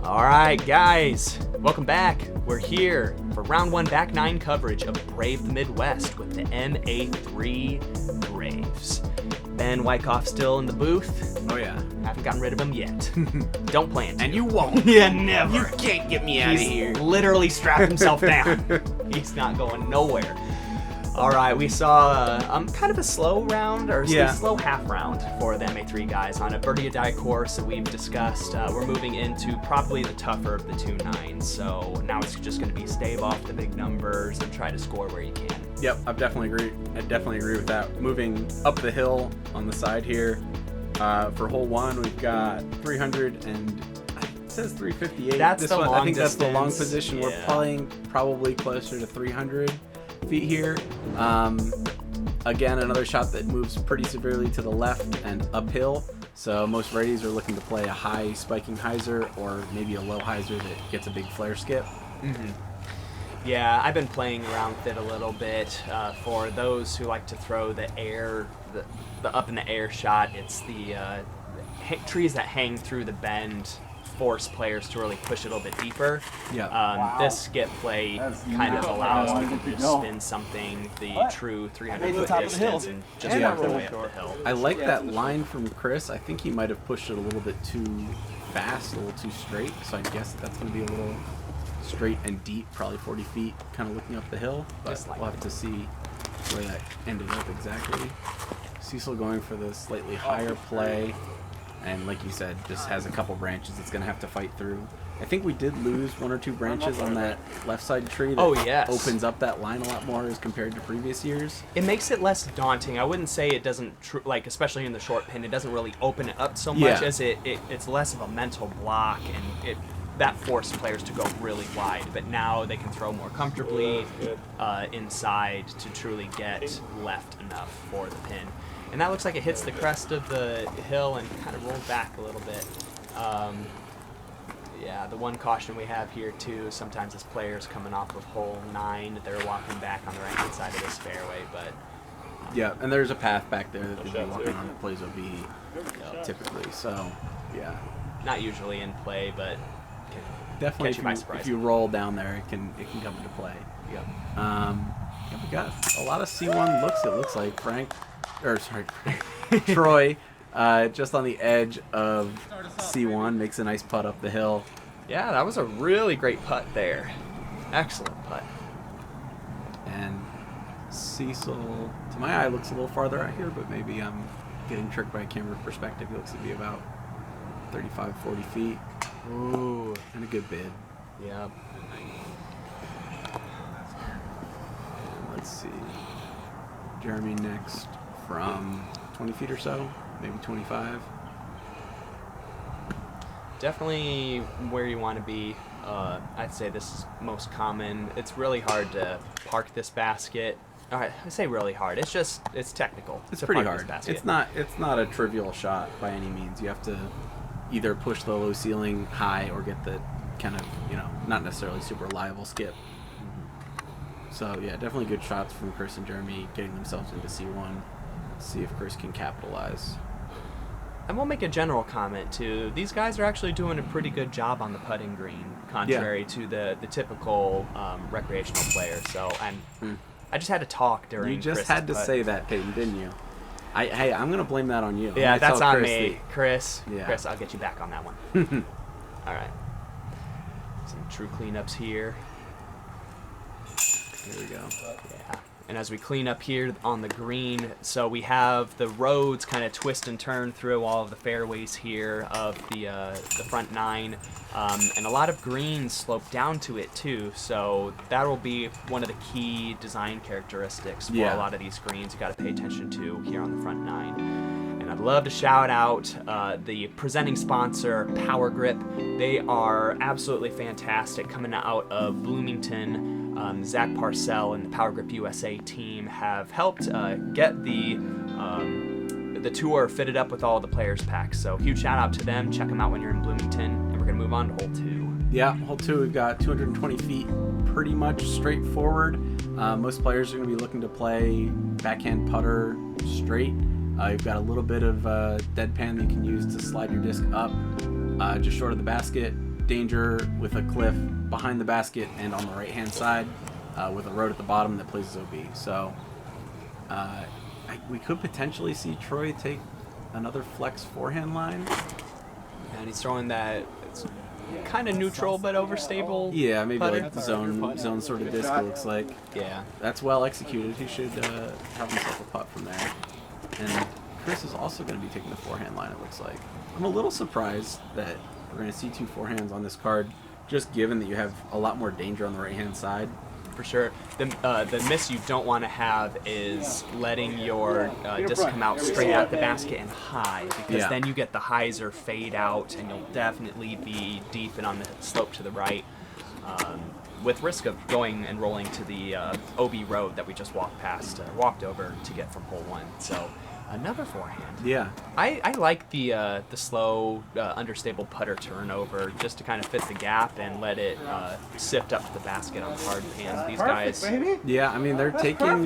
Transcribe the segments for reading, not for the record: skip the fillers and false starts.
All right, guys, welcome back. We're here for round one back nine coverage of Brave the Midwest with the MA3 Braves. Ben Wyckoff still in the booth. Oh yeah. Haven't gotten rid of him yet. Don't plan to. And you won't. Yeah, never. You can't get me out of here. Literally strapped himself down. He's not going nowhere. All right, we saw kind of a slow round, or a slow half round for the MA3 guys on a birdie die course that we've discussed. We're moving into probably the tougher of the two nines, so now it's just going to be stave off the big numbers and try to score where you can. Yep, I definitely agree with that. Moving up the hill on the side here, for hole one, we've got 300 and it says 358. That's the long I think distance. That's the long position. Yeah. We're playing probably closer to 300 feet here. Again, another shot that moves pretty severely to the left and uphill. So most righties are looking to play a high spiking hyzer or maybe a low hyzer that gets a big flare skip. Mm-hmm. Yeah, I've been playing around with it a little bit. For those who like to throw the air, the up in the air shot, it's the trees that hang through the bend force players to really push it a little bit deeper. Yeah. This skip play kind of allows people to just spin something the true 300-foot distance and just work their way up the hill. I like that line from Chris. I think he might have pushed it a little bit too fast, a little too straight. So I guess that's going to be a little straight and deep, probably 40 feet, kind of looking up the hill. But we'll have to see where that ended up exactly. Cecil going for the slightly higher play. And like you said, just has a couple branches it's going to have to fight through. I think we did lose one or two branches on that left side tree that opens up that line a lot more as compared to previous years. It makes it less daunting. I wouldn't say it doesn't, especially in the short pin, it doesn't really open it up so much as it's less of a mental block, and that forced players to go really wide. But now they can throw more comfortably inside to truly get left enough for the pin. And that looks like it hits the crest of the hill and kind of rolls back a little bit. Yeah, the one caution we have here too, sometimes as players coming off of hole 9, they're walking back on the right-hand side of this fairway, but... yeah, and there's a path back there that they'd be walking on that plays OB typically, so, yeah. Not usually in play, but definitely catch you by surprise. If you roll down there, it can come into play. Yep. We got a lot of C1 looks, it looks like. Troy, just on the edge of C1, makes a nice putt up the hill. Yeah, that was a really great putt there. Excellent putt. And Cecil, to my eye, looks a little farther out here, but maybe I'm getting tricked by camera perspective. He looks to be about 35, 40 feet. Ooh. And a good bid. Yep. And let's see. Jeremy next from 20 feet or so, maybe 25. Definitely where you want to be. I'd say this is most common. It's really hard to park this basket. All right, I say really hard. It's technical. It's pretty hard. It's not a trivial shot by any means. You have to either push the low ceiling high or get the kind of, not necessarily super reliable skip. So yeah, definitely good shots from Chris and Jeremy getting themselves into C1. See if Chris can capitalize. And we'll make a general comment too. These guys are actually doing a pretty good job on the putting green, contrary to the typical recreational player. So I just had to talk during. You just Chris's had to putt. say that, Peyton, didn't you? Hey, I'm gonna blame that on you. Yeah, that's on me, Chris. Yeah. Chris, I'll get you back on that one. All right. Some true cleanups here. There we go. Yeah. And as we clean up here on the green, so we have the roads kind of twist and turn through all of the fairways here of the front 9, and a lot of greens slope down to it too. So that will be one of the key design characteristics for a lot of these greens you got to pay attention to here on the front 9. And I'd love to shout out the presenting sponsor, Power Grip. They are absolutely fantastic coming out of Bloomington. Zach Parcell and the Power Grip USA team have helped get the tour fitted up with all the players packs. So huge shout out to them. Check them out when you're in Bloomington. And we're going to move on to hole 2. Yeah, hole 2, we've got 220 feet, pretty much straightforward. Most players are going to be looking to play backhand putter straight. You've got a little bit of deadpan that you can use to slide your disc up just short of the basket. danger with a cliff behind the basket and on the right-hand side with a road at the bottom that plays OB. So we could potentially see Troy take another flex forehand line. And he's throwing that kind of neutral but overstable. Yeah, maybe putter. like zone sort of disc, it looks like. Yeah. That's well executed. He should have himself a putt from there. And Chris is also going to be taking the forehand line, it looks like. I'm a little surprised that we're going to see 2 forehands on this card, just given that you have a lot more danger on the right-hand side. For sure. The miss you don't want to have is letting your disc come out straight at the basket and high, because then you get the hyzer fade out and you'll definitely be deep and on the slope to the right, with risk of going and rolling to the OB road that we just walked over to get from hole 1. So another forehand. Yeah. I like the slow, understable putter turnover just to kind of fit the gap and let it sift up to the basket on the hard pan. These guys. Yeah, I mean, they're taking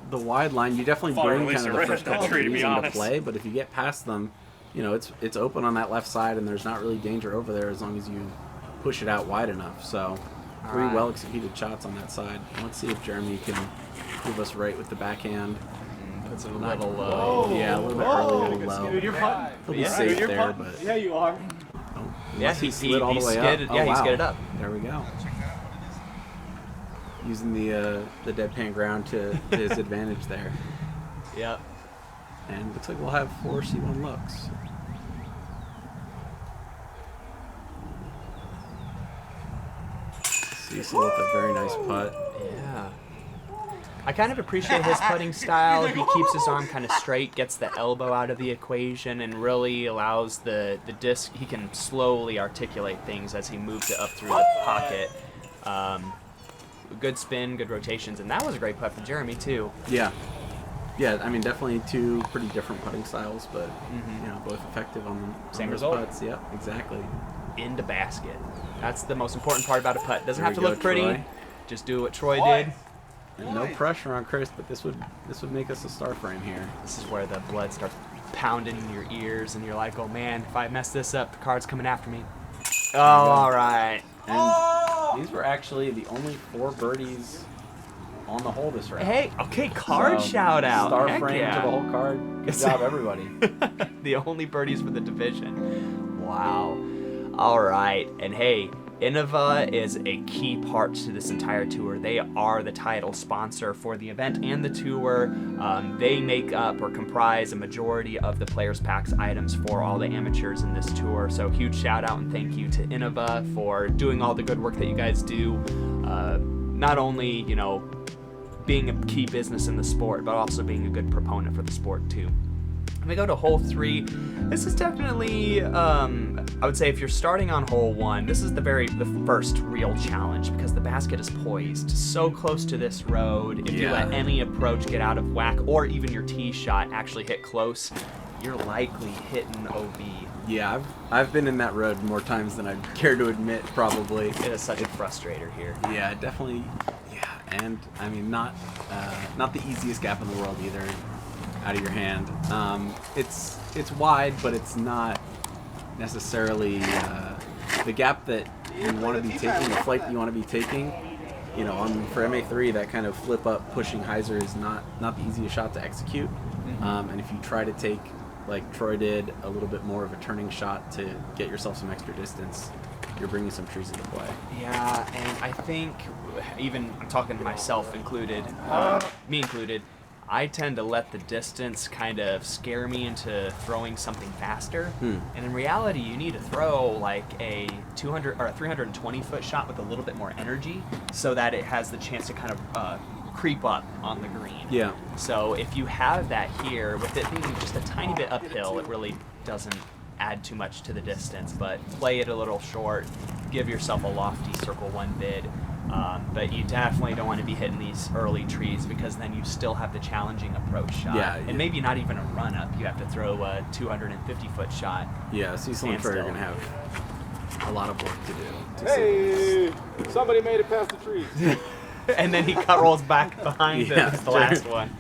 the wide line. You definitely bring kind of the first couple trees into play, but if you get past them, you know, it's open on that left side and there's not really danger over there as long as you push it out wide enough. So 3 well executed shots on that side. Let's see if Jeremy can prove us right with the backhand. Puts it a little low. Yeah, a little bit early, a little low. Dude, you're putting. He'll be safe there, but Yeah, you are. Yeah, he slid all the way skidded, up. yeah, wow. he skidded up. There we go. Using the deadpan ground to his advantage there. Yep. And looks like we'll have 4 C1 looks. Cecil with a very nice putt. Yeah. I kind of appreciate his putting style. He keeps his arm kind of straight, gets the elbow out of the equation, and really allows the disc, he can slowly articulate things as he moves it up through the pocket. Good spin, good rotations, and that was a great putt for Jeremy, too. Yeah. Yeah, I mean, definitely 2 pretty different putting styles, but, you know, both effective on Same those result. putts. Yep, exactly. Into basket. That's the most important part about a putt. Doesn't There have to we look go, pretty. Troy. Just do what Troy did. And no pressure on Chris, but this would make us a star frame here. This is where the blood starts pounding in your ears, and you're like, oh man, if I mess this up, the card's coming after me. Oh, all right. And these were actually the only 4 birdies on the hole this round. Hey, okay, card So, shout out. Star Heck frame yeah. to the whole card. Good job, everybody. The only birdies for the division. Wow. All right. And hey, Innova is a key part to this entire tour. They are the title sponsor for the event and the tour. They make up or comprise a majority of the Players Packs items for all the amateurs in this tour. So huge shout out and thank you to Innova for doing all the good work that you guys do. Not only, you know, being a key business in the sport, but also being a good proponent for the sport too. When we go to hole 3, this is definitely, I would say if you're starting on hole 1, this is the first real challenge because the basket is poised so close to this road. If you let any approach get out of whack or even your tee shot actually hit close, you're likely hitting OB. Yeah, I've been in that road more times than I'd care to admit, probably. It is such a frustrator here. Yeah, definitely. Yeah, and I mean, not the easiest gap in the world either. Out of your hand. It's wide, but it's not necessarily the gap that you want to be taking, the flight that you want to be taking. You know, for MA3, that kind of flip up pushing hyzer is not the easiest shot to execute. And if you try to take, like Troy did, a little bit more of a turning shot to get yourself some extra distance, you're bringing some trees into play. Yeah, and I think, even I'm talking to myself included, me included, I tend to let the distance kind of scare me into throwing something faster. And in reality, you need to throw like a 200 or a 320 foot shot with a little bit more energy so that it has the chance to kind of creep up on the green. Yeah. So if you have that here, with it being just a tiny bit uphill, it really doesn't add too much to the distance, but play it a little short, give yourself a lofty circle 1 bid. But you definitely don't want to be hitting these early trees because then you still have the challenging approach shot. And maybe not even a run up. You have to throw a 250 foot shot. Yeah, Cecil and Troy are going to have a lot of work to do. Hey, somebody made it past the trees. And then he rolls back behind the last one.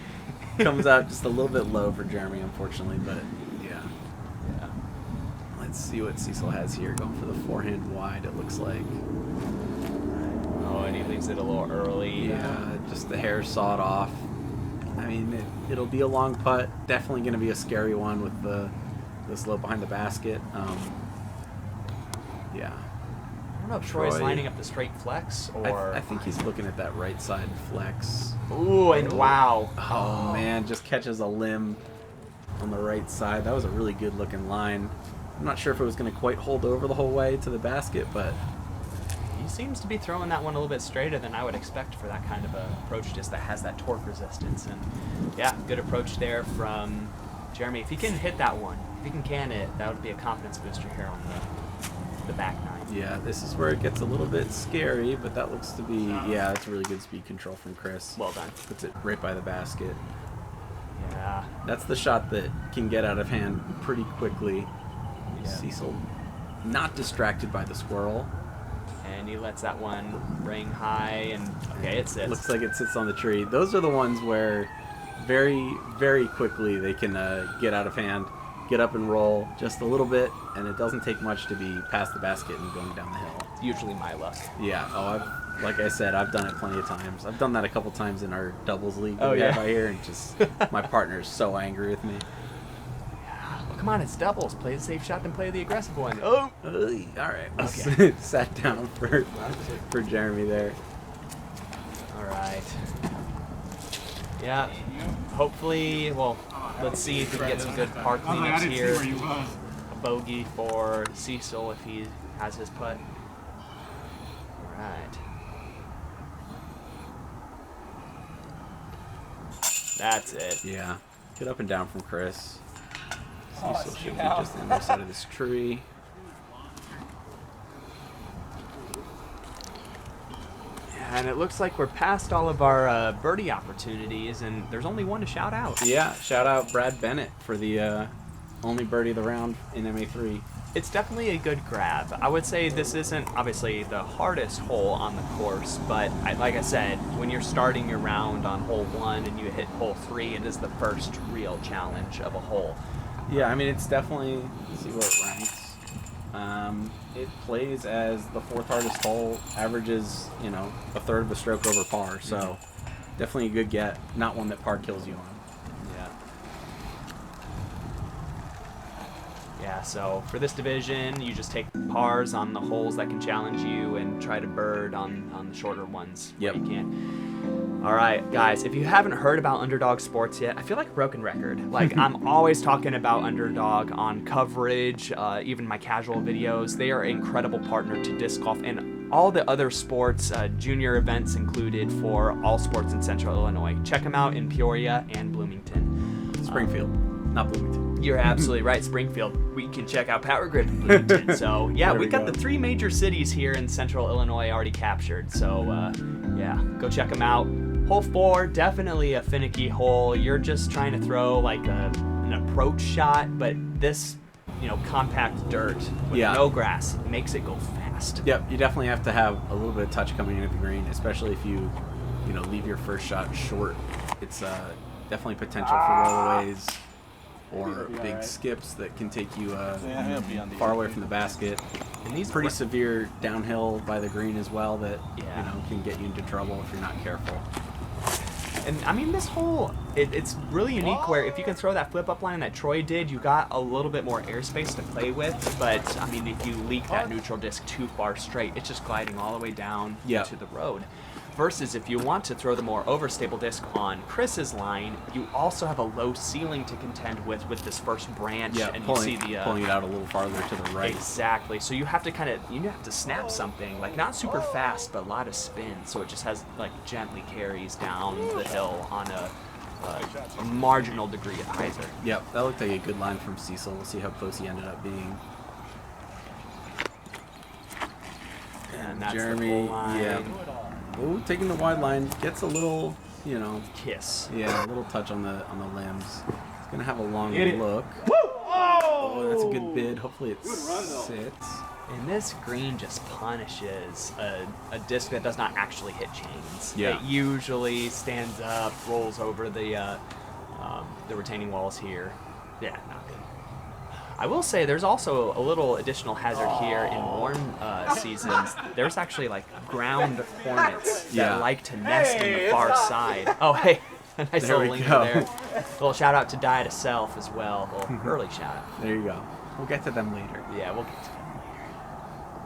Comes out just a little bit low for Jeremy, unfortunately, but yeah. Let's see what Cecil has here. Going for the forehand wide, it looks like. Oh, and he leaves it a little early. Yeah, just the hair sawed off. I mean, it'll be a long putt. Definitely going to be a scary one with the slope behind the basket. Yeah. I don't know if Troy's lining up the straight flex or... I think he's looking at that right side flex. Ooh, and wow. Oh, man, just catches a limb on the right side. That was a really good looking line. I'm not sure if it was going to quite hold over the whole way to the basket, but... He seems to be throwing that one a little bit straighter than I would expect for that kind of a approach, just that has that torque resistance. And yeah, good approach there from Jeremy. If he can hit that one, if he can it, that would be a confidence booster here on the back nine. Yeah, this is where it gets a little bit scary, but that looks to be, yeah, that's really good speed control from Chris. Well done. Puts it right by the basket. Yeah. That's the shot that can get out of hand pretty quickly. Yeah. Cecil not distracted by the squirrel. And he lets that one ring high, and okay, it sits. Looks like it sits on the tree. Those are the ones where very, very quickly they can get out of hand, get up and roll just a little bit, and it doesn't take much to be past the basket and going down the hill. Usually my luck. Yeah. Oh, like I said, I've done it plenty of times. I've done that a couple times in our doubles league that we have out here, and just my partner's so angry with me. Well, come on, it's doubles. Play the safe shot, then play the aggressive one. Oh! All right. Okay. Sat down for Jeremy there. All right. Yeah. Hopefully, well, let's see if we can get some good par cleanups here. A bogey for Cecil if he has his putt. All right. That's it. Yeah. Get up and down from Chris. Cecil should be just on the side of this tree. And it looks like we're past all of our birdie opportunities, and there's only one to shout out. Yeah, shout out Brad Bennett for the only birdie of the round in MA3. It's definitely a good grab. I would say this isn't obviously the hardest hole on the course, but like I said, when you're starting your round on hole 1 and you hit hole 3, it is the first real challenge of a hole. Yeah, I mean, it's definitely, let's see where it ranks. It plays as the 4th hardest hole, averages, you know, a third of a stroke over par, so definitely a good get, not one that par kills you on. Yeah, so for this division, you just take pars on the holes that can challenge you and try to bird on the shorter ones where you can. All right, guys, if you haven't heard about Underdog Sports yet, I feel like a broken record. Like, I'm always talking about Underdog on coverage, even my casual videos. They are an incredible partner to disc golf and all the other sports, junior events included for all sports in Central Illinois. Check them out in Peoria and Bloomington. Springfield, not Bloomington. You're absolutely right, Springfield. We can check out Power Grid in Bloomington. So, yeah, we got the 3 major cities here in Central Illinois already captured. So, yeah, go check them out. Hole 4, definitely a finicky hole. You're just trying to throw like an approach shot, but this, you know, compact dirt with no grass makes it go fast. Yep, you definitely have to have a little bit of touch coming in at the green, especially if you know, leave your first shot short. It's definitely potential for rollaways or big skips that can take you far away from the basket. And these pretty severe downhill by the green as well that you know, can get you into trouble if you're not careful. And I mean, this hole, it's really unique where if you can throw that flip up line that Troy did, you got a little bit more airspace to play with. But I mean, if you leak that neutral disc too far straight, it's just gliding all the way down to the road. Versus if you want to throw the more overstable disc on Chris's line, you also have a low ceiling to contend with this first branch, and you see the pulling it out a little farther to the right. Exactly. So you have to snap something like not super fast, but a lot of spin. So it just has like gently carries down the hill on a marginal degree of hyzer. Yep, that looked like a good line from Cecil. We'll see how close he ended up being. And that's Jeremy, the full line. Oh, taking the wide line, gets a little, you know, kiss. Yeah, a little touch on the limbs. He's gonna have a long look. Woo! Oh, that's a good bid. Hopefully it sits. And this green just punishes a disc that does not actually hit chains. Yeah. It usually stands up, rolls over the retaining walls here. Yeah, not good. I will say there's also a little additional hazard here in warm seasons. There's actually like ground hornets that like to nest in the far side. Oh, hey, nice There little we linger go. there. A little shout out to Die to Self as well. A little early shout out. There you go. We'll get to them later. Yeah, we'll get to them.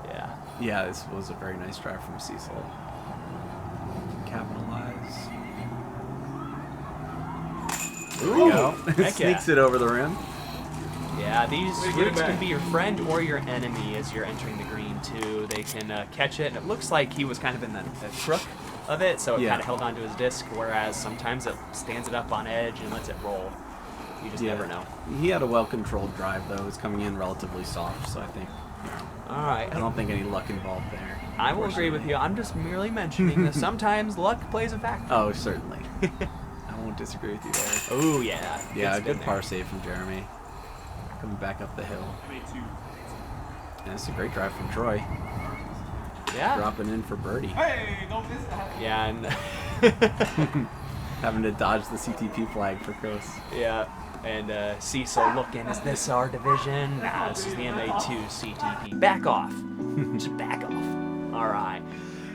Yeah. Yeah, this was a very nice drive from Cecil. Capitalize. There we go. Heck Sneaks yeah. it over the rim. Yeah, these Way to get it roots can back. be your friend or your enemy as you're entering the green too. They can catch it, and it looks like he was kind of in the crook of it, so it kind of held onto his disc, whereas sometimes it stands it up on edge and lets it roll. You just never know. He had a well-controlled drive, though. It was coming in relatively soft, so I think, All right. I don't think any luck involved there. I will agree with you. I'm just merely mentioning that sometimes luck plays a factor. Oh, certainly. I won't disagree with you there. Oh, yeah. Yeah, a It's good been par there. save from Jeremy. Coming back up the hill. MA2. And it's a great drive from Troy. Yeah. Dropping in for birdie. Hey, don't miss that. Yeah, and Having to dodge the CTP flag for Chris. yeah. And Cecil looking, is this our division? Nah, this is the MA2 CTP. Back off. Just back off. All right.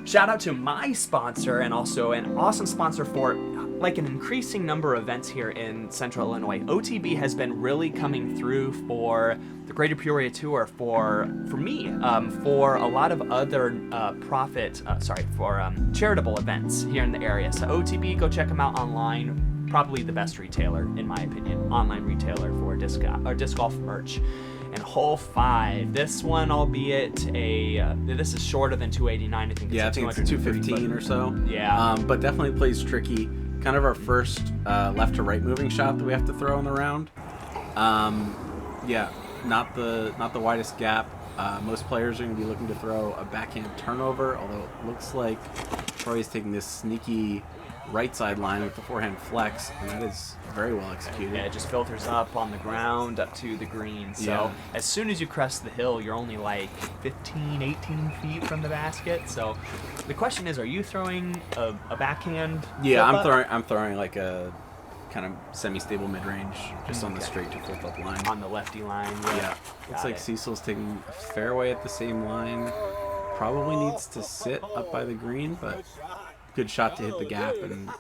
Shout out to my sponsor and also an awesome sponsor for like an increasing number of events here in Central Illinois. OTB has been really coming through for the Greater Peoria Tour for me, for a lot of other charitable events here in the area. So OTB, go check them out online. Probably the best retailer, in my opinion, online retailer for disc golf merch. And hole 5, this one, albeit this is shorter than 289. I think it's Yeah, I a think it's 230 215 foot. or so. Yeah. But definitely plays tricky. Kind of our first left to right moving shot that we have to throw in the round. Yeah, not the widest gap. Most players are going to be looking to throw a backhand turnover, although it looks like Troy's taking this sneaky right side line with the forehand flex, and that is very well executed. Yeah, it just filters up on the ground up to the green. So Yeah. as soon as you crest the hill, you're only like 15, 18 feet from the basket. So the question is, are you throwing a backhand? Yeah, flip up? I'm throwing like a kind of semi-stable mid-range, just on the Okay. straight to flip up line. On the lefty line. Yeah, Got looks like it. Cecil's taking a fairway at the same line. Probably needs to sit up by the green, but good shot to hit the gap and,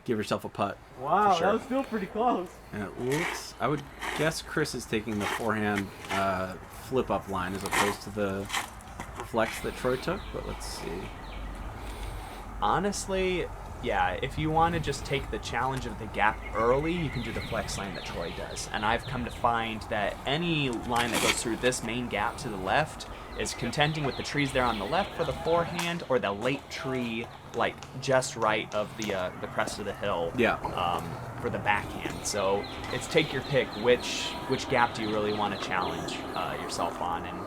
give yourself a putt. Wow, For sure. that was still pretty close. And it looks, I would guess Chris is taking the forehand flip up line as opposed to the flex that Troy took, but let's see. Honestly, yeah, if you want to just take the challenge of the gap early, you can do the flex line that Troy does. And I've come to find that any line that goes through this main gap to the left is contending with the trees there on the left for the forehand, or the late tree, like just right of the crest of the hill. Yeah. For the backhand. So it's take your pick. Which gap do you really want to challenge yourself on? And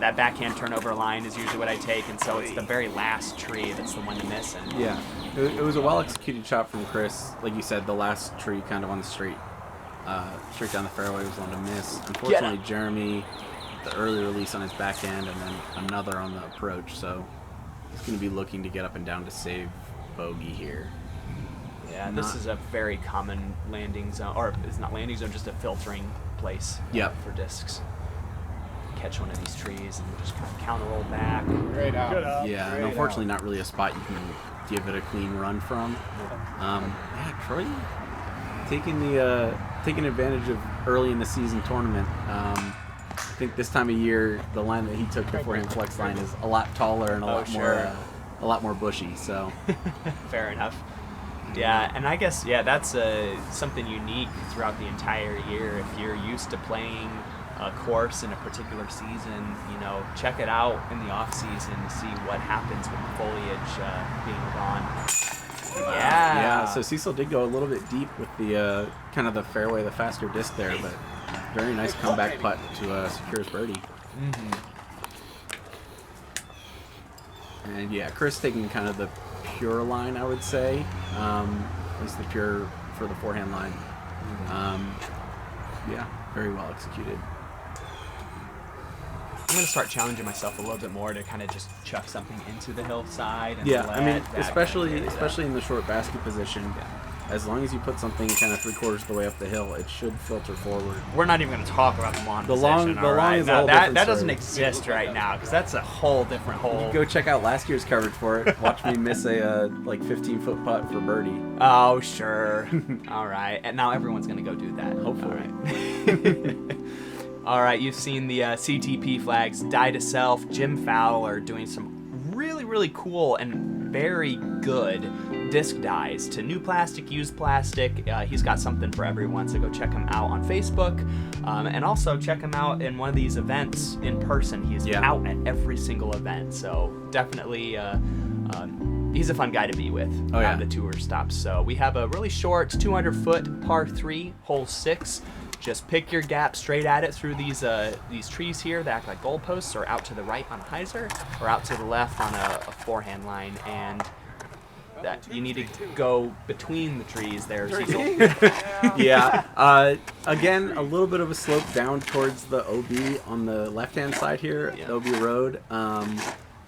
that backhand turnover line is usually what I take, and so it's the very last tree that's the one to miss. And Yeah, it was a well-executed shot from Chris. Like you said, the last tree kind of on the straight down the fairway was one to miss. Unfortunately, Jeremy, the early release on his backhand and then another on the approach, so he's going to be looking to get up and down to save bogey here. Yeah, this is a very common landing zone, or it's not landing zone, just a filtering place for discs. Catch one of these trees and just kind of counter roll back. Great out. Good out. Yeah, and Great unfortunately out. not really a spot you can give it a clean run from. Troy taking advantage of early in the season tournament. I think this time of year, the line that he took, the forehand flex line, is a lot taller and a lot more bushy. So Fair enough. Yeah, and I guess that's something unique throughout the entire year. If you're used to playing a course in a particular season, check it out in the off season to see what happens with the foliage being gone. yeah. So Cecil did go a little bit deep with the kind of the fairway, the faster disc there, but very nice comeback putt to secure his birdie. Mm-hmm. And yeah, Chris taking kind of the pure line, I would say. At least the pure for the forehand line. Yeah, very well executed. I'm gonna start challenging myself a little bit more to kind of just chuck something into the hillside. And Yeah, I mean, let that especially kind of in the short basket position, as long as you put something kind of 3/4 of the way up the hill, it should filter forward. We're not even going to talk about the lawn The position. lawn- the lawn is a No, whole that different doesn't story. exist right now because that's a whole different hole. Go check out last year's coverage for it. Watch me miss a like 15-foot putt for birdie. Oh, sure. All right. And now everyone's going to go do that. Hopefully. All right. All right. You've seen the CTP flags. Die to Self, Jim Fowler doing some really, really cool and very good disc dies to new plastic, used plastic. He's got something for everyone, so go check him out on Facebook. And also check him out in one of these events in person. He's out at every single event. So definitely... he's a fun guy to be with on the tour stops. So we have a really short 200-foot par 3, hole 6. Just pick your gap straight at it through these trees here that act like goalposts, or out to the right on a hyzer, or out to the left on a forehand line. And that you need to go between the trees there, Cecil. Yeah. Again, a little bit of a slope down towards the OB on the left-hand side here, the OB road.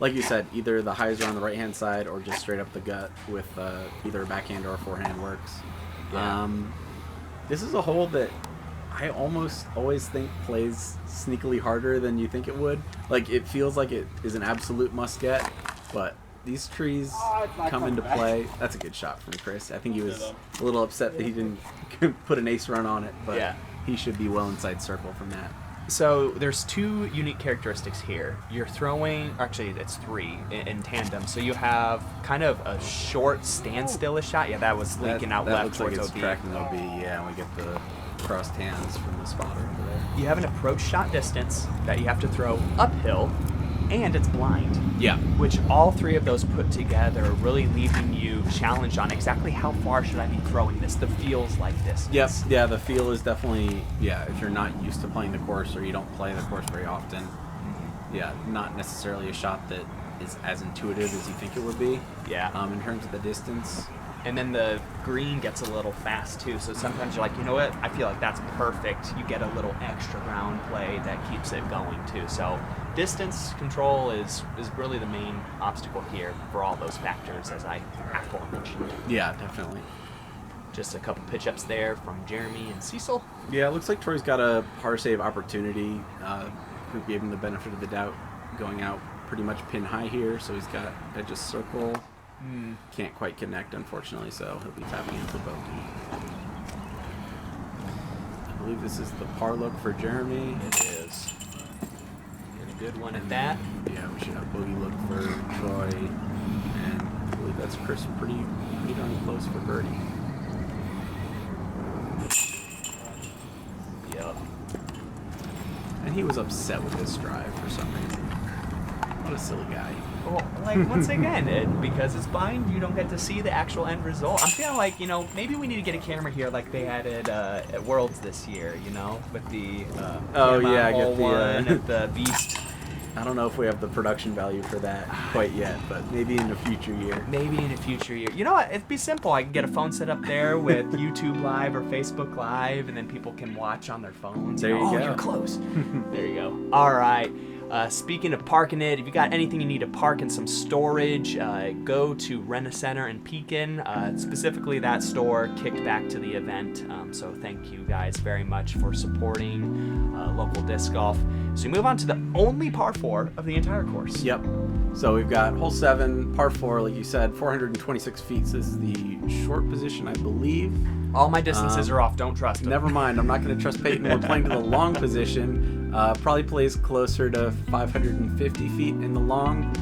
Like you said, either the hyzer on the right-hand side or just straight up the gut with either a backhand or a forehand works. Yeah. This is a hole that I almost always think plays sneakily harder than you think it would. Like, it feels like it is an absolute must-get, but these trees come into play. That's a good shot from Chris. I think he was a little upset that he didn't put an ace run on it, but he should be well inside circle from that. So there's two unique characteristics here. You're throwing, actually it's three in tandem. So you have kind of a short standstill-ish shot. Yeah, that was leaking out left looks towards like it's OB. tracking OB, yeah, and we get the crossed hands from the spotter over there. You have an approach shot distance that you have to throw uphill, and it's blind. Yeah. Which all three of those put together really leaving you challenged on exactly how far should I be throwing this. The feels like distance. Yep. Yeah, the feel is definitely, if you're not used to playing the course or you don't play the course very often, not necessarily a shot that is as intuitive as you think it would be. Yeah. In terms of the distance. And then the green gets a little fast too, so sometimes you're like, you know what, I feel like that's perfect. You get a little extra ground play that keeps it going too. So distance control is really the main obstacle here for all those factors, as I aforementioned. Yeah, definitely. Just a couple pitch ups there from Jeremy and Cecil. Yeah, it looks like Troy's got a par save opportunity. Group gave him the benefit of the doubt going out pretty much pin high here, so he's got edge of circle. Can't quite connect, unfortunately, so he'll be tapping into bogey. I believe this is the par look for Jeremy. It is. Get a good one at that. Yeah, we should have bogey look for Troy, and I believe that's Chris pretty darn close for birdie. Yep. And he was upset with this drive for some reason. What a silly guy. Well, like, once again, because it's blind, you don't get to see the actual end result. I'm feeling like, maybe we need to get a camera here like they had at Worlds this year, with the I get the one at the Beast. I don't know if we have the production value for that quite yet, but maybe in a future year. Maybe in a future year. You know what? It'd be simple. I can get a phone set up there with YouTube Live or Facebook Live, and then people can watch on their phones. There you go. Oh, you're close. There you go. All right. Speaking of parking it, if you got anything you need to park in some storage, go to Rent-A-Center in Pekin. Specifically, that store kicked back to the event. So thank you guys very much for supporting local disc golf. So we move on to the only par 4 of the entire course. Yep. So we've got hole 7, par 4, like you said, 426 feet. So this is the short position, I believe. All my distances are off. Don't trust them. Never mind. I'm not going to trust Peyton. We're playing to the long position. Probably plays closer to 550 feet in the long.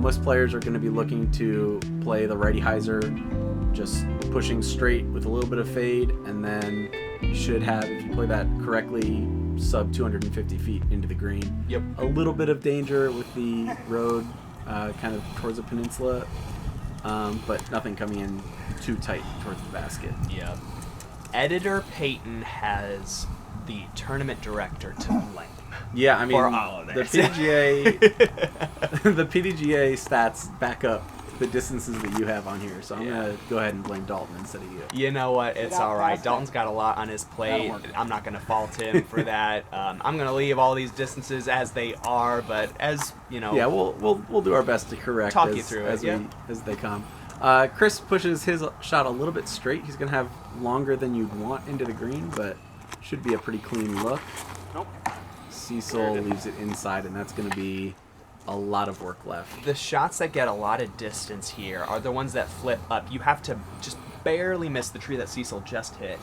Most players are going to be looking to play the righty hyzer, just pushing straight with a little bit of fade, and then you should have, if you play that correctly, sub 250 feet into the green. Yep. A little bit of danger with the road kind of towards the peninsula, but nothing coming in too tight towards the basket. Yeah. Editor Peyton has the tournament director to blame. Yeah, I mean, for all of this. The PDGA, the PDGA stats back up the distances that you have on here, so I'm gonna go ahead and blame Dalton instead of you. You know what? It's all right. Dalton's got a lot on his plate. I'm not gonna fault him for that. I'm gonna leave all these distances as they are, but as you know, yeah, we'll do our best to correct talk you through as it. they come. Chris pushes his shot a little bit straight. He's going to have longer than you'd want into the green, but should be a pretty clean look. Nope. Cecil leaves it inside, and that's going to be a lot of work left. The shots that get a lot of distance here are the ones that flip up. You have to just barely miss the tree that Cecil just hit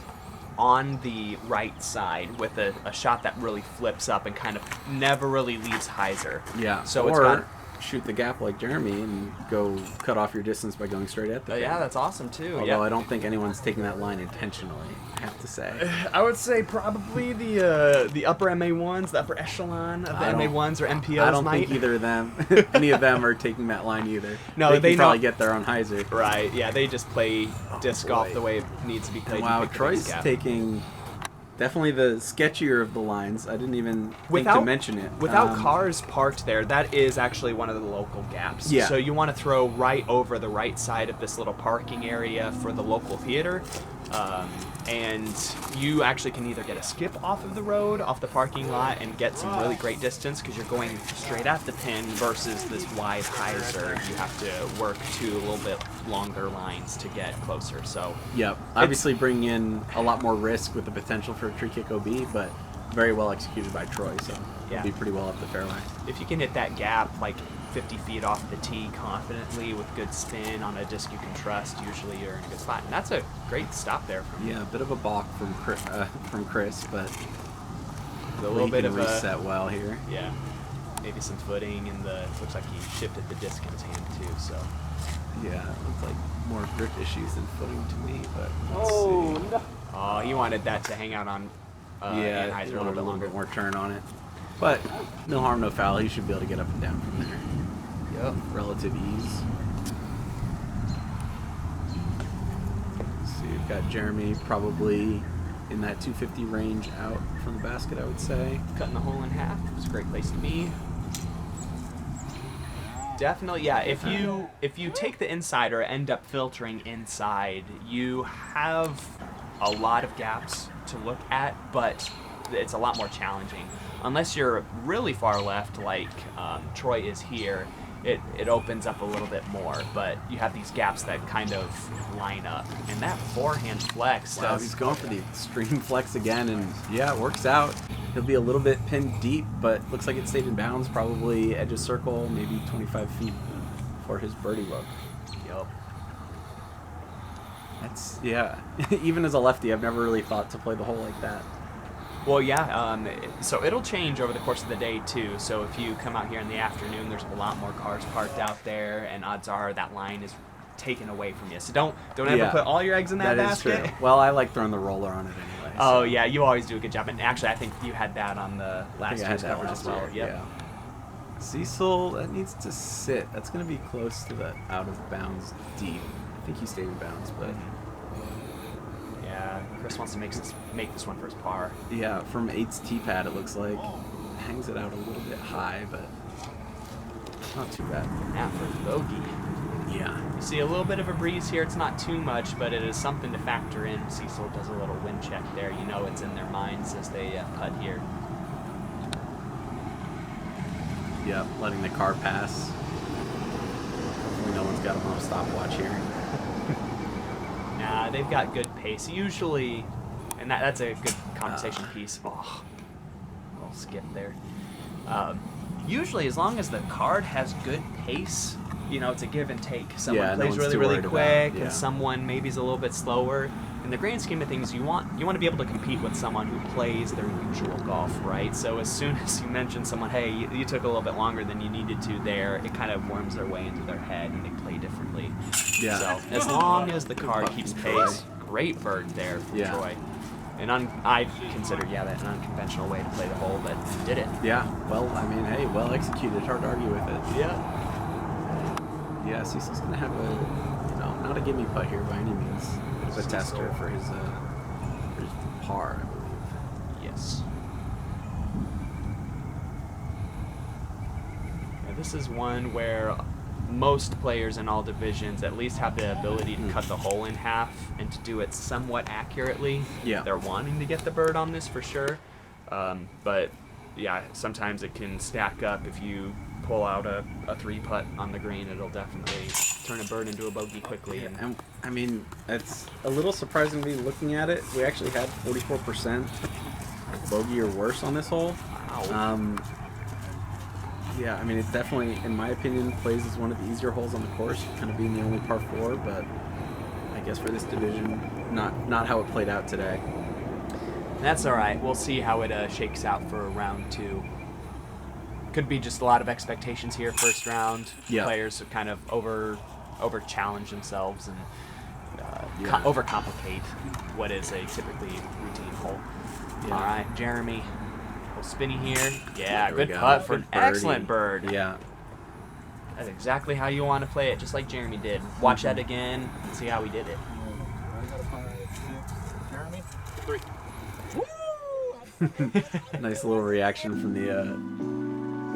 on the right side with a shot that really flips up and kind of never really leaves hyzer. Yeah, so or it's got, shoot the gap like Jeremy and go cut off your distance by going straight at the yeah, that's awesome too. Although I don't think anyone's taking that line intentionally, I have to say. I would say probably the upper MA1s, the upper echelon of the MA1s or MPOs. I don't think either of them, any of them are taking that line either. No, they can probably get there on hyzer. Right, yeah, they just play disc golf the way it needs to be played. Wow, Troy's taking definitely the sketchier of the lines. I didn't even think to mention it. Without cars parked there, that is actually one of the local gaps. Yeah. So you want to throw right over the right side of this little parking area for the local theater. And you actually can either get a skip off of the road, off the parking lot, and get some really great distance because you're going straight at the pin versus this wide hyzer. You have to work two a little bit longer lines to get closer. So yep, obviously bringing in a lot more risk with the potential for a tree kick OB, but very well executed by Troy, so it'll be pretty well up the fairway. If you can hit that gap like 50 feet off the tee confidently with good spin on a disc you can trust, usually you're in a good spot. And that's a great stop there from a bit of a balk from Chris, but a little bit of reset well here. Yeah, maybe some footing, and looks like he shifted the disc in his hand too. So yeah, it looks like more grip issues than footing to me. But let's see. No. Oh, he wanted that to hang out on. Yeah, he wanted a little bit more turn on it. But no harm, no foul. He should be able to get up and down from there. Yep. Relative ease. So you've got Jeremy probably in that 250 range out from the basket, I would say. Cutting the hole in half. It's a great place to be. Definitely, yeah. If you take the inside or end up filtering inside, you have a lot of gaps to look at, but it's a lot more challenging. Unless you're really far left, like Troy is here, it opens up a little bit more, but you have these gaps that kind of line up. And that forehand flex does... he's going for the extreme flex again, and yeah, it works out. He'll be a little bit pinned deep, but looks like it stayed in bounds, probably edge of circle, maybe 25 feet for his birdie look. Yep. That's, yeah. Even as a lefty, I've never really thought to play the hole like that. Well, yeah, so it'll change over the course of the day, too. So if you come out here in the afternoon, there's a lot more cars parked out there, and odds are that line is taken away from you. So don't ever put all your eggs in that basket. That is true. Well, I like throwing the roller on it anyway. Oh, yeah, you always do a good job. And actually, I think you had that on the last year's coverage as well. Yep. Yeah. Cecil, that needs to sit. That's going to be close to the out of bounds deep. I think he stayed in bounds, but... Yeah, Chris wants to make this one for his par. Yeah, from 8's tee pad, it looks like. Hangs it out a little bit high, but not too bad. Now for bogey. Yeah. You see a little bit of a breeze here. It's not too much, but it is something to factor in. Cecil does a little wind check there. You know it's in their minds as they putt here. Yep, letting the car pass. Hopefully no one's got them on a stopwatch here. Nah, they've got good pace. Usually, and that's a good conversation piece. Oh, a little skip there. Usually, as long as the card has good pace, you know, it's a give and take. Someone plays really quick, and someone maybe is a little bit slower. In the grand scheme of things, you want to be able to compete with someone who plays their usual golf, right? So as soon as you mention someone, hey, you took a little bit longer than you needed to there, it kind of worms their way into their head and they play differently. Yeah. So as long as the card keeps pace, great bird there from Troy. And I consider, that an unconventional way to play the hole, but did it. Yeah. Well, I mean, hey, well executed. Hard to argue with it. Yeah. Yeah, Cecil's going to have a, not a gimme putt here by any means. A tester for his par, I believe. Yes. Yeah, this is one where most players in all divisions at least have the ability to cut the hole in half and to do it somewhat accurately. Yeah. They're wanting to get the bird on this for sure, but yeah, sometimes it can stack up. If you pull out a 3-putt on the green, it'll definitely turn a bird into a bogey quickly. Yeah, and I mean, it's a little surprising to me looking at it. We actually had 44% bogey or worse on this hole. Wow. Yeah, I mean, it definitely, in my opinion, plays as one of the easier holes on the course, kind of being the only par 4, but I guess for this division, not how it played out today. That's all right. We'll see how it shakes out for round 2. Could be just a lot of expectations here first round. Yeah. Players kind of over challenge themselves and overcomplicate what is a typically routine hole. Yeah. All right, Jeremy. Spinny here. Yeah, There we good go. putt for Good an birdie. excellent bird. Yeah. That's exactly how you want to play it, just like Jeremy did. Watch that again and see how he did it. Jeremy? 3. Nice little reaction from the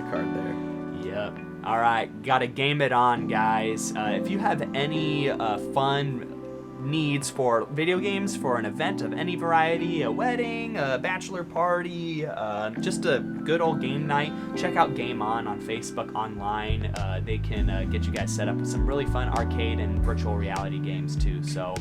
card there. Yep. All right, gotta game it on, guys. If you have any fun needs for video games for an event of any variety, a wedding, a bachelor party, just a good old game night, check out Game On Facebook online. They can get you guys set up with some really fun arcade and virtual reality games too, so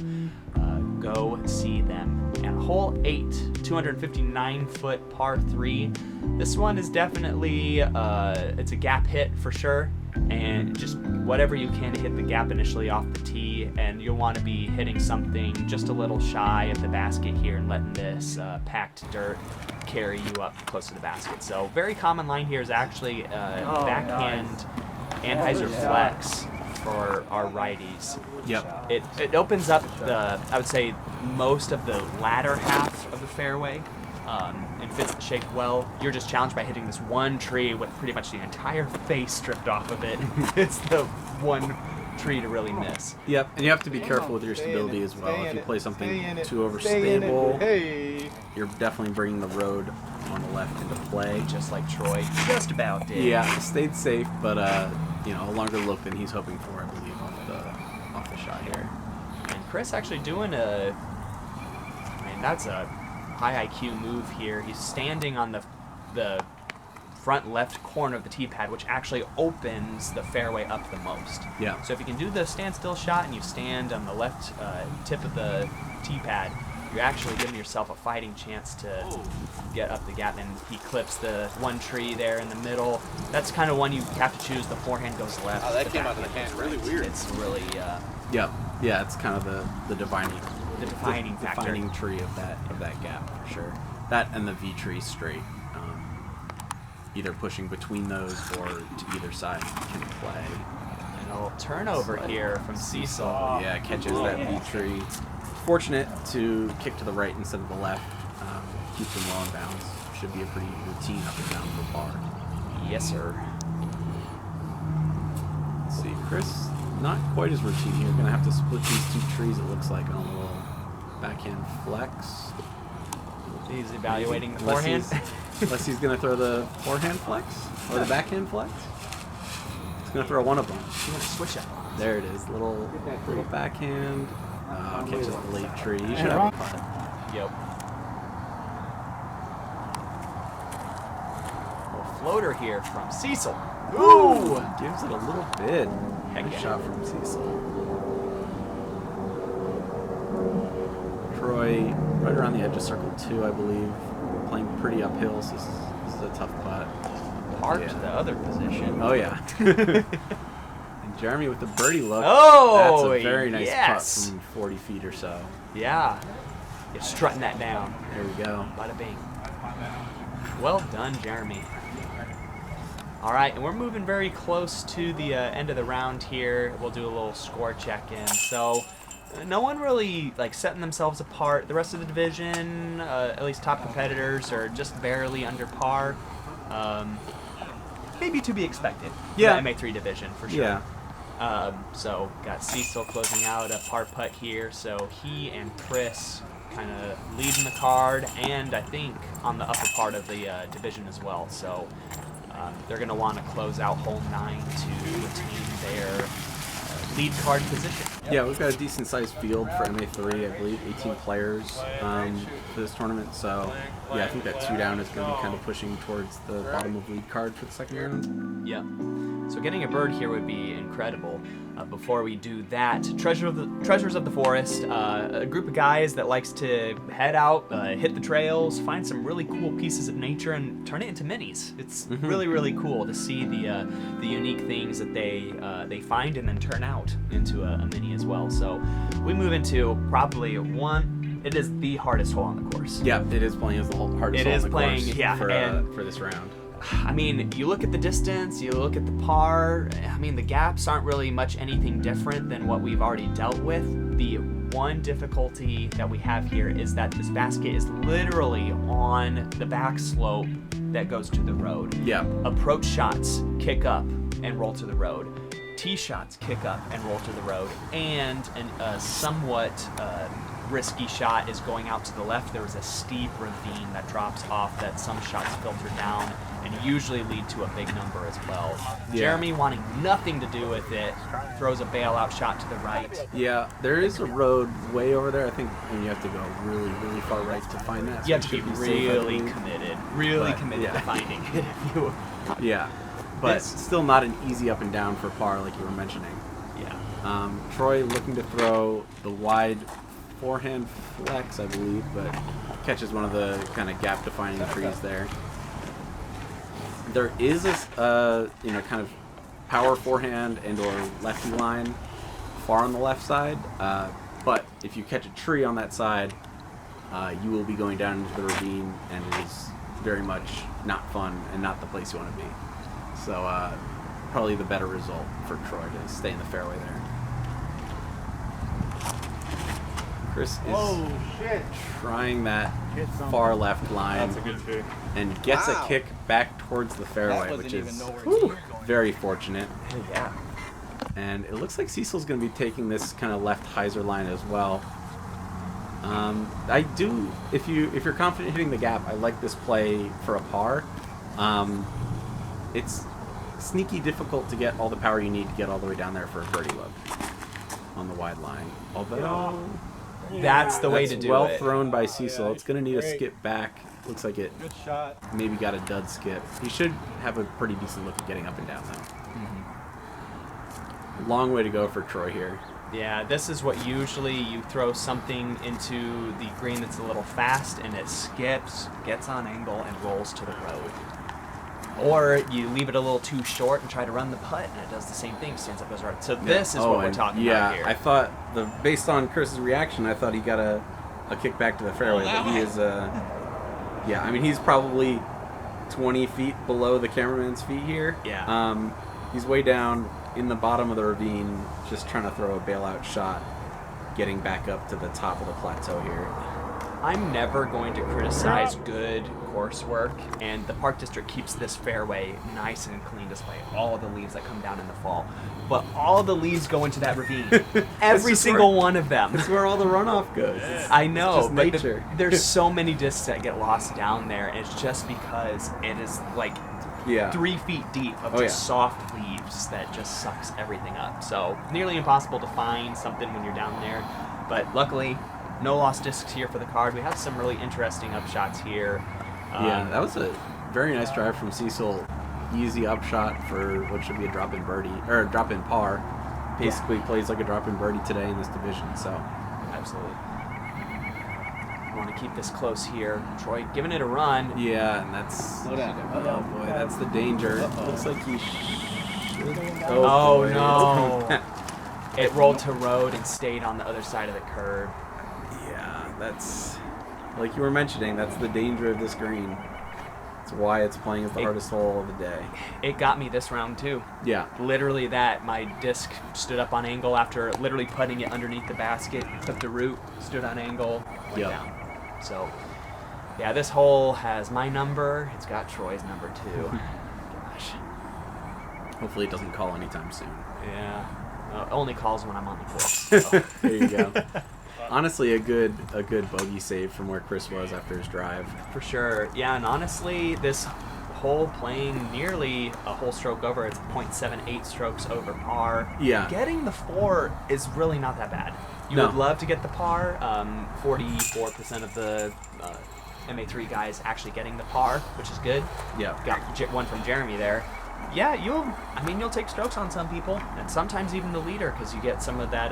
go see them. And hole 8, 259-foot par 3. This one is definitely it's a gap hit for sure, and just whatever you can to hit the gap initially off the tee, and you'll want to be hitting something just a little shy of the basket here and letting this packed dirt carry you up close to the basket. So very common line here is actually backhand Anheuser Flex for our righties. Yep. It opens up I would say most of the latter half of the fairway and fits the shape well. You're just challenged by hitting this one tree with pretty much the entire face stripped off of it. It's the one tree to really miss. Yep, and you have to be careful with your stability as well. If you play something too overstable, you're definitely bringing the road on the left into play. Just like Troy just about did. Yeah, it stayed safe, but you know, a longer look than he's hoping for, I believe, off the shot here. And Chris actually doing I mean, that's a high IQ move here. He's standing on the front left corner of the tee pad, which actually opens the fairway up the most. Yeah. So if you can do the standstill shot and you stand on the left tip of the tee pad, you're actually giving yourself a fighting chance to get up the gap. And he clips the one tree there in the middle. That's kind of one you have to choose. The forehand goes left. Oh, that the came out of the backhand hand really right. weird. It's really Yeah, it's kind of the defining factor. defining tree of that gap for sure. That and the V tree straight. Either pushing between those or to either side can play. And a little turnover here from Cecil. Yeah, catches that V tree. Fortunate to kick to the right instead of the left. Keeps him well in bounds. Should be a pretty routine up and down for par. Yes, sir. Let's see, Chris, not quite as routine here. Gonna have to split these two trees, it looks like, on a little backhand flex. He's evaluating the Unless forehand. unless he's gonna throw the forehand flex or the backhand flex. He's gonna throw one of them. He's gonna switch it. There it is, little backhand. Catches the late tree. You should have a putt. Yep. Little floater here from Cecil. Ooh! Gives it a little bit. Heck Good yeah. shot from Cecil. Troy, right around the edge of circle 2, I believe. Playing pretty uphill, so this is a tough putt. Parked Yeah. the other position. Oh, yeah. And Jeremy with the birdie look. Oh, that's a very nice yes. putt from 40 feet or so. Yeah. You're strutting that down. There we go. Bada bing. Well done, Jeremy. All right, and we're moving very close to the end of the round here. We'll do a little score check-in. So, no one really like setting themselves apart. The rest of the division, at least top competitors, are just barely under par. Maybe to be expected. Yeah. The MA3 division for sure. Yeah. So got Cecil closing out a par putt here. So he and Chris kind of leading the card, and I think on the upper part of the division as well. So they're going to want to close out hole 9 to retain their lead card position. Yeah, we've got a decent sized field for MA3, I believe, 18 players for this tournament. So, yeah, I think that 2 down is going to be kind of pushing towards the bottom of lead card for the second round. Yep. So getting a bird here would be incredible. Before we do that, Treasures of the Forest, a group of guys that likes to head out, hit the trails, find some really cool pieces of nature, and turn it into minis. It's really, really cool to see the unique things that they find and then turn out into a mini as well. So we move into probably it is the hardest hole on the course. Yeah, it is playing as the hardest hole on the course for this round. I mean, you look at the distance, you look at the par, I mean, the gaps aren't really much anything different than what we've already dealt with. The one difficulty that we have here is that this basket is literally on the back slope that goes to the road. Yeah. Approach shots kick up and roll to the road. Tee shots kick up and roll to the road. And a somewhat risky shot is going out to the left. There is a steep ravine that drops off that some shots filter down and usually lead to a big number as well. Yeah. Jeremy, wanting nothing to do with it, throws a bailout shot to the right. Yeah, there is a road way over there. I think you have to go really, really far right to find that. You have to be really committed, to finding it. Yeah, but still not an easy up and down for par like you were mentioning. Yeah. Troy looking to throw the wide forehand flex, I believe, but catches one of the kind of gap defining trees there. There is a kind of power forehand and or lefty line far on the left side, but if you catch a tree on that side, you will be going down into the ravine, and it is very much not fun and not the place you want to be. So probably the better result for Troy to stay in the fairway there. Chris is trying that far left line and gets a kick back towards the fairway, which is very fortunate. Yeah. And it looks like Cecil's going to be taking this kind of left hyzer line as well. If you're confident hitting the gap, I like this play for a par. It's sneaky difficult to get all the power you need to get all the way down there for a birdie look on the wide line. Although that's the way to do it. Well thrown by Cecil. It's going to need a skip back. Looks like it Good shot. maybe got a dud skip. He should have a pretty decent look at getting up and down though. Long way to go for Troy here. Yeah, this is what usually you throw something into the green that's a little fast and it skips, gets on angle, and rolls to the road. Or you leave it a little too short and try to run the putt, and it does the same thing, stands up, goes right. So this is what we're talking about here. I thought, based on Chris's reaction, I thought he got a kick back to the fairway, but he is, I mean, he's probably 20 feet below the cameraman's feet here. Yeah. He's way down in the bottom of the ravine, just trying to throw a bailout shot, getting back up to the top of the plateau here. I'm never going to criticize good coursework, and the Park District keeps this fairway nice and clean despite all of the leaves that come down in the fall. But all the leaves go into that ravine. Every single one of them. That's where all the runoff goes. I know, just but nature. There's so many discs that get lost down there, and it's just because it is like 3 feet deep of just soft leaves that just sucks everything up. So nearly impossible to find something when you're down there, but luckily no lost discs here for the card. We have some really interesting upshots here. That was a very nice drive from Cecil. Easy upshot for what should be a drop-in birdie, or a drop-in par. Basically plays like a drop-in birdie today in this division, so. Absolutely. We want to keep this close here. Troy giving it a run. Yeah, and that's... Slow down. Oh, boy, that's the danger. Looks like he Oh, no. It rolled to road and stayed on the other side of the curb. Yeah, that's... Like you were mentioning, that's the danger of this green. It's why it's playing as the hardest hole of the day. It got me this round, too. Yeah. Literally that. My disc stood up on angle after literally putting it underneath the basket, clipped a root, stood on angle, went down. So, yeah, this hole has my number. It's got Troy's number, too. Gosh. Hopefully it doesn't call anytime soon. Yeah. Only calls when I'm on the course. So. There you go. Honestly, a good bogey save from where Chris was after his drive. For sure. Yeah, and honestly, this hole playing nearly a whole stroke over. It's 0.78 strokes over par. Yeah. Getting the 4 is really not that bad. You would love to get the par. 44% of the MA3 guys actually getting the par, which is good. Yeah. Got one from Jeremy there. Yeah, you'll take strokes on some people, and sometimes even the leader, because you get some of that,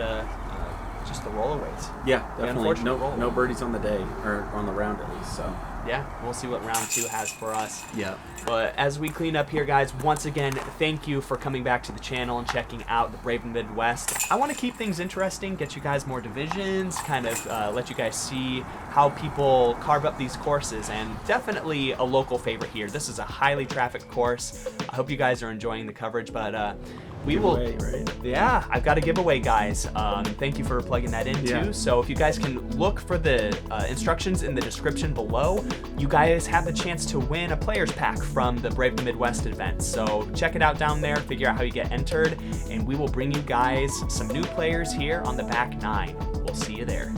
just the rollaways. Yeah, definitely. Unfortunate No birdies on the day, or on the round at least, so. Yeah, we'll see what round 2 has for us. Yeah. But as we clean up here, guys, once again, thank you for coming back to the channel and checking out the Brave Midwest. I want to keep things interesting, get you guys more divisions, kind of let you guys see how people carve up these courses, and definitely a local favorite here. This is a highly trafficked course. I hope you guys are enjoying the coverage, but we will. Right? Yeah, I've got a giveaway, guys. Thank you for plugging that in too. So if you guys can look for the instructions in the description below, you guys have the chance to win a player's pack from the Brave Midwest event. So check it out down there, figure out how you get entered, and we will bring you guys some new players here on the back 9. We'll see you there.